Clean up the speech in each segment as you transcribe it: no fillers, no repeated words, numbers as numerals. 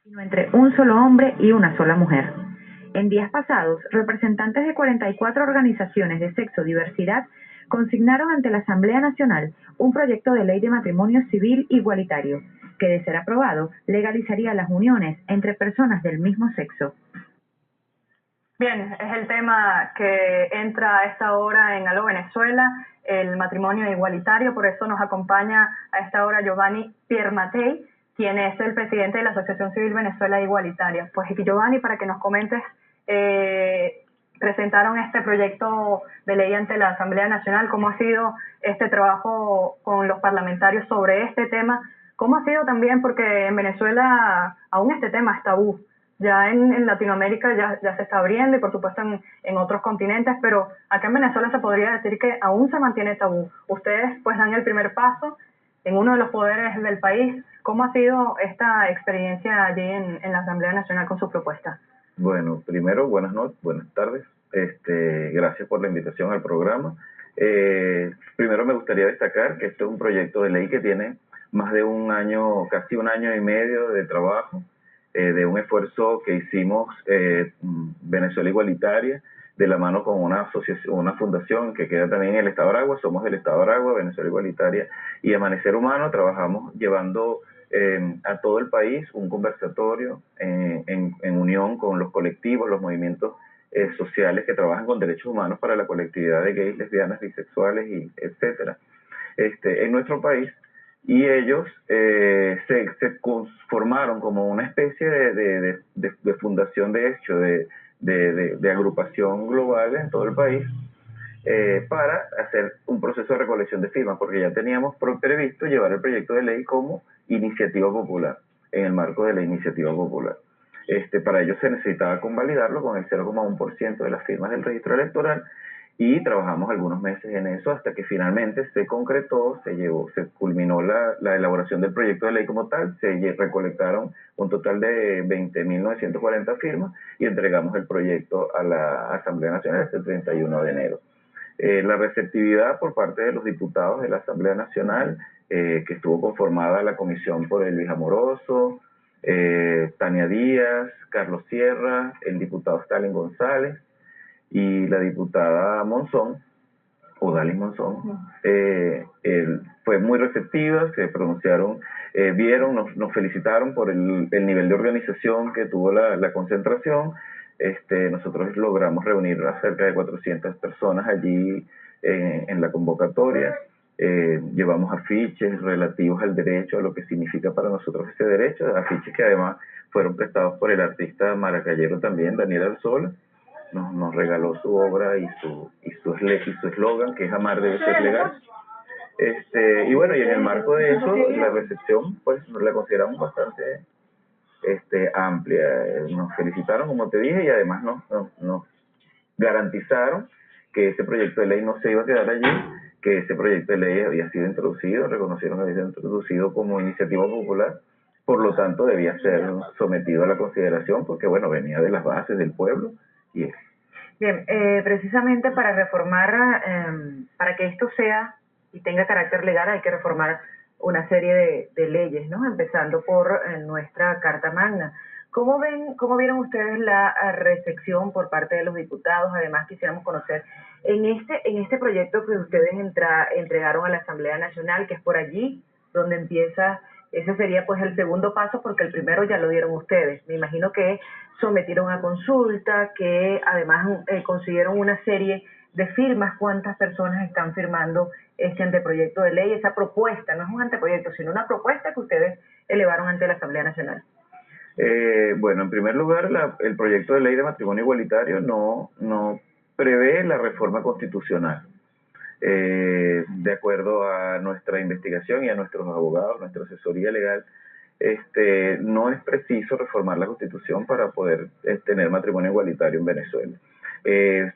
sino entre un solo hombre y una sola mujer. En días pasados, representantes de 44 organizaciones de sexodiversidad consignaron ante la Asamblea Nacional un proyecto de ley de matrimonio civil igualitario, que de ser aprobado legalizaría las uniones entre personas del mismo sexo. Bien, es el tema que entra a esta hora en Aló Venezuela, el matrimonio igualitario. Por eso nos acompaña a esta hora Giovanni Piermatei, quien es el presidente de la Asociación Civil Venezuela Igualitaria. Pues Giovanni, para que nos comentes, presentaron este proyecto de ley ante la Asamblea Nacional. ¿Cómo ha sido este trabajo con los parlamentarios sobre este tema? ¿Cómo ha sido también? Porque en Venezuela aún este tema es tabú. Ya en Latinoamérica ya se está abriendo y por supuesto en otros continentes, pero acá en Venezuela se podría decir que aún se mantiene tabú. Ustedes pues dan el primer paso en uno de los poderes del país. ¿Cómo ha sido esta experiencia allí en la Asamblea Nacional con su propuesta? Bueno, primero, buenas tardes. Gracias por la invitación al programa. Primero me gustaría destacar que esto es un proyecto de ley que tiene más de un año, casi un año y medio de trabajo, de un esfuerzo que hicimos Venezuela Igualitaria, de la mano con una asociación, una fundación que queda también en el Estado de Aragua. Somos del Estado de Aragua, Venezuela Igualitaria y Amanecer Humano. Trabajamos llevando a todo el país un conversatorio en unión con los colectivos, los movimientos sociales que trabajan con derechos humanos para la colectividad de gays, lesbianas, bisexuales, y etcétera, en nuestro país. Y ellos se conformaron como una especie de fundación de hecho, de agrupación global en todo el país, para hacer un proceso de recolección de firmas, porque ya teníamos previsto llevar el proyecto de ley como iniciativa popular, en el marco de la iniciativa popular. Para ello se necesitaba convalidarlo con el 0,1% de las firmas del registro electoral, y trabajamos algunos meses en eso hasta que finalmente se concretó, se culminó la elaboración del proyecto de ley como tal. Se recolectaron un total de 20.940 firmas y entregamos el proyecto a la Asamblea Nacional este 31 de enero. La receptividad por parte de los diputados de la Asamblea Nacional, que estuvo conformada la comisión por Luis Amoroso, Tania Díaz, Carlos Sierra, el diputado Stalin González y la diputada Monzón, Odalis Monzón, fue muy receptiva. Se pronunciaron, vieron, nos felicitaron por el nivel de organización que tuvo la concentración. Nosotros logramos reunir a cerca de 400 personas allí en la convocatoria. Llevamos afiches relativos al derecho, a lo que significa para nosotros ese derecho, afiches que además fueron prestados por el artista maracayero también, Daniel Arzola. Nos regaló su obra y su eslogan, que es "Amar debe ser legal". Y bueno, y en el marco de eso, la recepción pues la consideramos bastante amplia. Nos felicitaron, como te dije, y además nos garantizaron que ese proyecto de ley no se iba a quedar allí, que ese proyecto de ley había sido introducido, reconocieron que había sido introducido como iniciativa popular, por lo tanto debía ser sometido a la consideración, porque bueno, venía de las bases del pueblo. Y Bien, precisamente para reformar, para que esto sea y tenga carácter legal, hay que reformar una serie de leyes, ¿no? Empezando por nuestra Carta Magna. ¿Cómo vieron ustedes la recepción por parte de los diputados? Además, quisiéramos conocer en este proyecto que ustedes entregaron a la Asamblea Nacional, que es por allí donde empieza. Ese sería pues el segundo paso, porque el primero ya lo dieron ustedes. Me imagino que sometieron a consulta, que además consiguieron una serie de firmas. ¿Cuántas personas están firmando este anteproyecto de ley? Esa propuesta, no es un anteproyecto, sino una propuesta que ustedes elevaron ante la Asamblea Nacional. Bueno, en primer lugar, el proyecto de ley de matrimonio igualitario no prevé la reforma constitucional. De acuerdo a nuestra investigación y a nuestros abogados, nuestra asesoría legal, no es preciso reformar la Constitución para poder tener matrimonio igualitario en Venezuela.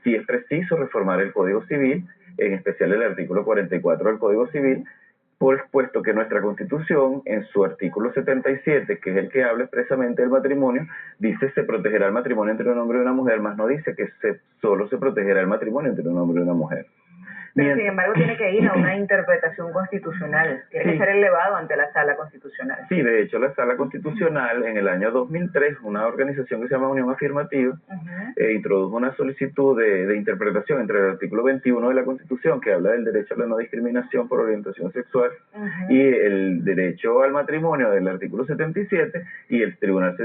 Sí es preciso reformar el Código Civil, en especial el artículo 44 del Código Civil, puesto que nuestra Constitución, en su artículo 77, que es el que habla expresamente del matrimonio, dice se protegerá el matrimonio entre un hombre y una mujer, más no dice que solo se protegerá el matrimonio entre un hombre y una mujer. Pero sin embargo tiene que ir a una interpretación constitucional, tiene que ser elevado ante la Sala Constitucional. Sí, de hecho la Sala Constitucional en el año 2003, una organización que se llama Unión Afirmativa, introdujo una solicitud de interpretación entre el artículo 21 de la Constitución, que habla del derecho a la no discriminación por orientación sexual, y el derecho al matrimonio del artículo 77, y el Tribunal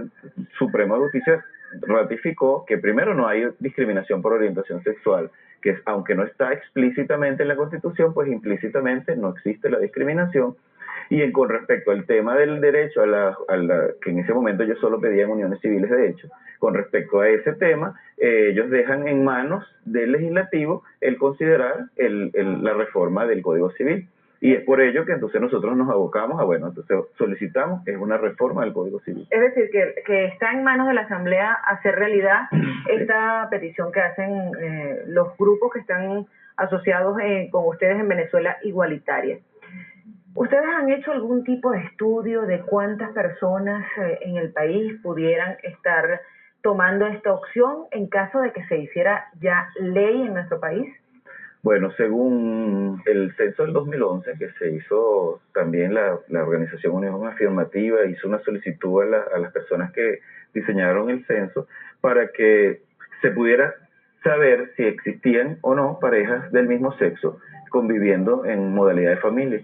Supremo de Justicia ratificó que primero no hay discriminación por orientación sexual, que aunque no está explícitamente en la Constitución, pues implícitamente no existe la discriminación. Y con respecto al tema del derecho que en ese momento ellos solo pedían uniones civiles de hecho, con respecto a ese tema, ellos dejan en manos del legislativo el considerar la reforma del Código Civil. Y es por ello que entonces nosotros nos abocamos entonces solicitamos una reforma del Código Civil. Es decir, que está en manos de la Asamblea hacer realidad esta petición que hacen los grupos que están asociados con ustedes en Venezuela Igualitaria. ¿Ustedes han hecho algún tipo de estudio de cuántas personas en el país pudieran estar tomando esta opción en caso de que se hiciera ya ley en nuestro país? Bueno, según el censo del 2011, que se hizo también la organización Unión Afirmativa, hizo una solicitud a las personas que diseñaron el censo para que se pudiera saber si existían o no parejas del mismo sexo conviviendo en modalidad de familia.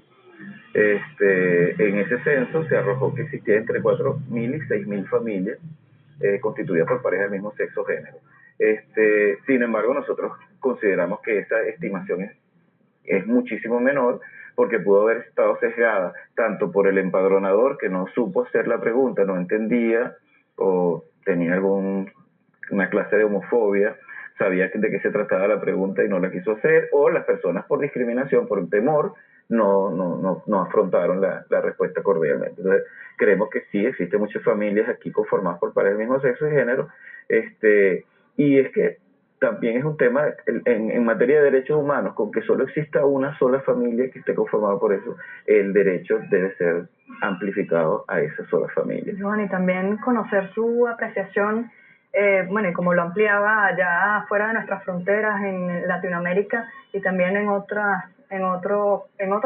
En ese censo se arrojó que existía entre 4.000 y 6.000 familias constituidas por parejas del mismo sexo o género. Sin embargo, nosotros consideramos que esa estimación es muchísimo menor, porque pudo haber estado sesgada tanto por el empadronador, que no supo hacer la pregunta, no entendía o tenía una clase de homofobia, sabía de qué se trataba la pregunta y no la quiso hacer, o las personas por discriminación, por temor, no afrontaron la respuesta cordialmente. Entonces, creemos que sí, existen muchas familias aquí conformadas por parejas del mismo sexo y género, y es que también es un tema en materia de derechos humanos, con que solo exista una sola familia que esté conformada por eso, el derecho debe ser amplificado a esa sola familia. Bueno, y también conocer su apreciación, y como lo ampliaba allá fuera de nuestras fronteras en Latinoamérica y también en otros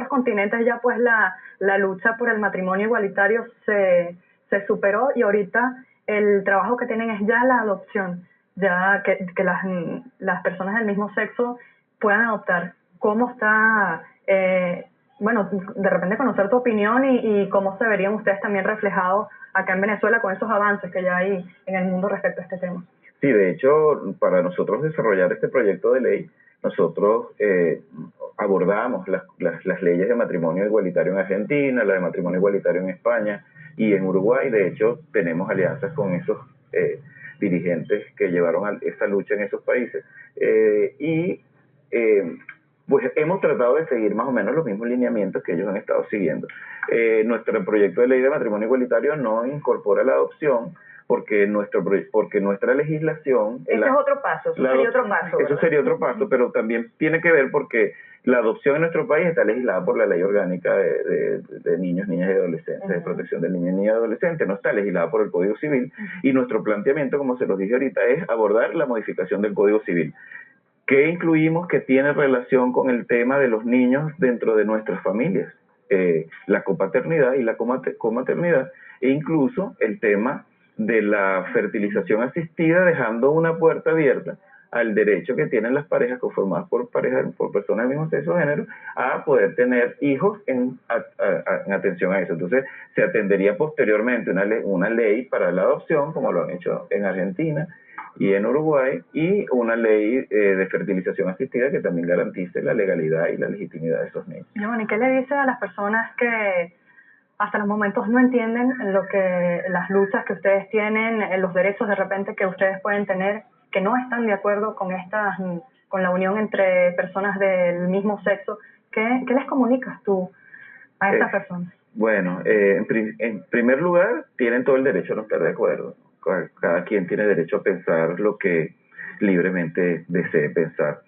continentes, ya pues la lucha por el matrimonio igualitario se superó, y ahorita el trabajo que tienen es ya la adopción, ya que las personas del mismo sexo puedan adoptar. ¿Cómo está, de repente conocer tu opinión y cómo se verían ustedes también reflejados acá en Venezuela con esos avances que ya hay en el mundo respecto a este tema? Sí, de hecho, para nosotros desarrollar este proyecto de ley, nosotros abordamos las leyes de matrimonio igualitario en Argentina, la de matrimonio igualitario en España y en Uruguay. De hecho, tenemos alianzas con esos dirigentes que llevaron esa lucha en esos países. Pues hemos tratado de seguir más o menos los mismos lineamientos que ellos han estado siguiendo. Nuestro proyecto de ley de matrimonio igualitario no incorpora la adopción, porque nuestra legislación... Ese es otro paso, sería otro paso. Eso sería otro paso, pero también tiene que ver porque la adopción en nuestro país está legislada por la Ley Orgánica de Niños, Niñas y Adolescentes, de protección del niño, niña y adolescente, no está legislada por el Código Civil, y nuestro planteamiento, como se los dije ahorita, es abordar la modificación del Código Civil. ¿Qué incluimos que tiene relación con el tema de los niños dentro de nuestras familias? La copaternidad y la comaternidad, e incluso el tema de la fertilización asistida, dejando una puerta abierta al derecho que tienen las parejas conformadas por personas del mismo sexo o género a poder tener hijos en atención a eso. Entonces, se atendería posteriormente una ley para la adopción, como lo han hecho en Argentina y en Uruguay, y una ley de fertilización asistida que también garantice la legalidad y la legitimidad de esos niños. ¿Y qué le dice a las personas que hasta los momentos no entienden las luchas que ustedes tienen, los derechos de repente que ustedes pueden tener, que no están de acuerdo con la unión entre personas del mismo sexo? ¿Qué les comunicas tú a estas personas? Bueno, en primer lugar, tienen todo el derecho a no estar de acuerdo. Cada quien tiene derecho a pensar lo que libremente desee pensar.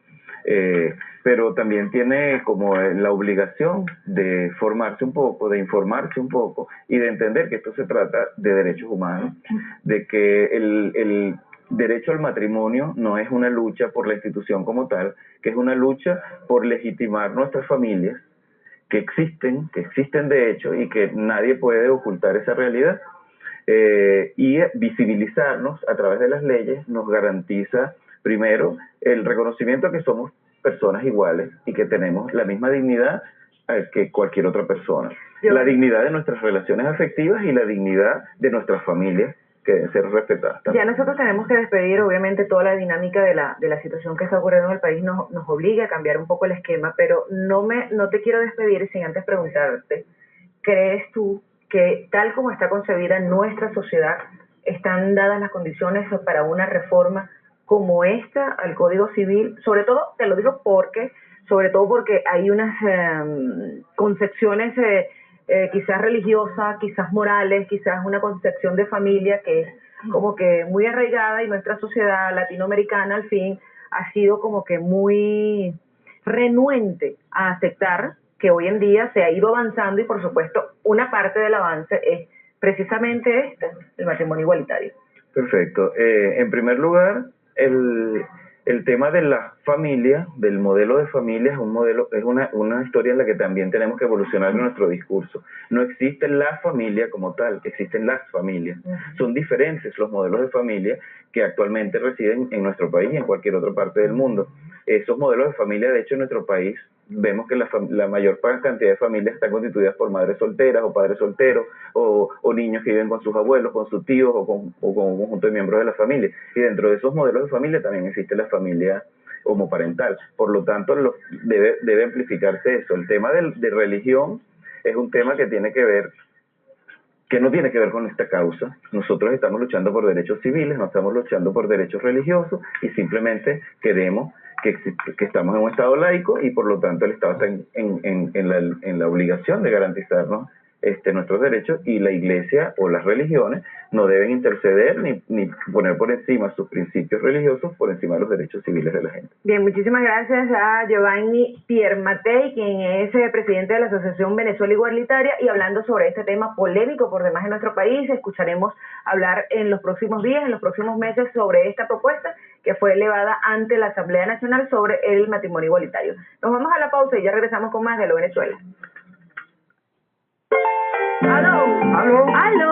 Pero también tiene como la obligación de formarse un poco, de informarse un poco y de entender que esto se trata de derechos humanos, de que derecho al matrimonio no es una lucha por la institución como tal, que es una lucha por legitimar nuestras familias, que existen de hecho y que nadie puede ocultar esa realidad. Y visibilizarnos a través de las leyes nos garantiza, primero, el reconocimiento que somos personas iguales y que tenemos la misma dignidad que cualquier otra persona. La dignidad de nuestras relaciones afectivas y la dignidad de nuestras familias, que deben ser respetadas también. Ya nosotros tenemos que despedir, obviamente toda la dinámica de la situación que está ocurriendo en el país nos obliga a cambiar un poco el esquema, pero no te quiero despedir sin antes preguntarte, ¿crees tú que tal como está concebida nuestra sociedad, están dadas las condiciones para una reforma como esta al Código Civil? Sobre todo, te lo digo porque hay unas concepciones quizás religiosas, quizás morales, quizás una concepción de familia que es como que muy arraigada, y nuestra sociedad latinoamericana al fin ha sido como que muy renuente a aceptar que hoy en día se ha ido avanzando, y por supuesto una parte del avance es precisamente el matrimonio igualitario. Perfecto. En primer lugar, el tema de la familia, del modelo de familia, es una historia en la que también tenemos que evolucionar en nuestro discurso. No existe la familia como tal, existen las familias. Son diferentes los modelos de familia que actualmente residen en nuestro país y en cualquier otra parte del mundo. Esos modelos de familia, de hecho, en nuestro país vemos que la mayor cantidad de familias están constituidas por madres solteras o padres solteros, o niños que viven con sus abuelos, con sus tíos o con un conjunto de miembros de la familia. Y dentro de esos modelos de familia también existe la familia homoparental. Por lo tanto, debe amplificarse eso. El tema de religión es un tema que no tiene que ver con esta causa. Nosotros estamos luchando por derechos civiles, no estamos luchando por derechos religiosos, y simplemente queremos que estamos en un Estado laico, y por lo tanto el Estado está en la obligación de garantizarnos nuestros derechos, y la Iglesia o las religiones no deben interceder ni poner por encima sus principios religiosos por encima de los derechos civiles de la gente. Bien, muchísimas gracias a Giovanni Piermatei, quien es presidente de la Asociación Venezuela Igualitaria, y hablando sobre este tema polémico por demás en nuestro país. Escucharemos hablar en los próximos días, en los próximos meses, sobre esta propuesta que fue elevada ante la Asamblea Nacional sobre el matrimonio igualitario. Nos vamos a la pausa y ya regresamos con más de Lo Venezuela. ¡Aló! ¡Aló! ¡Aló!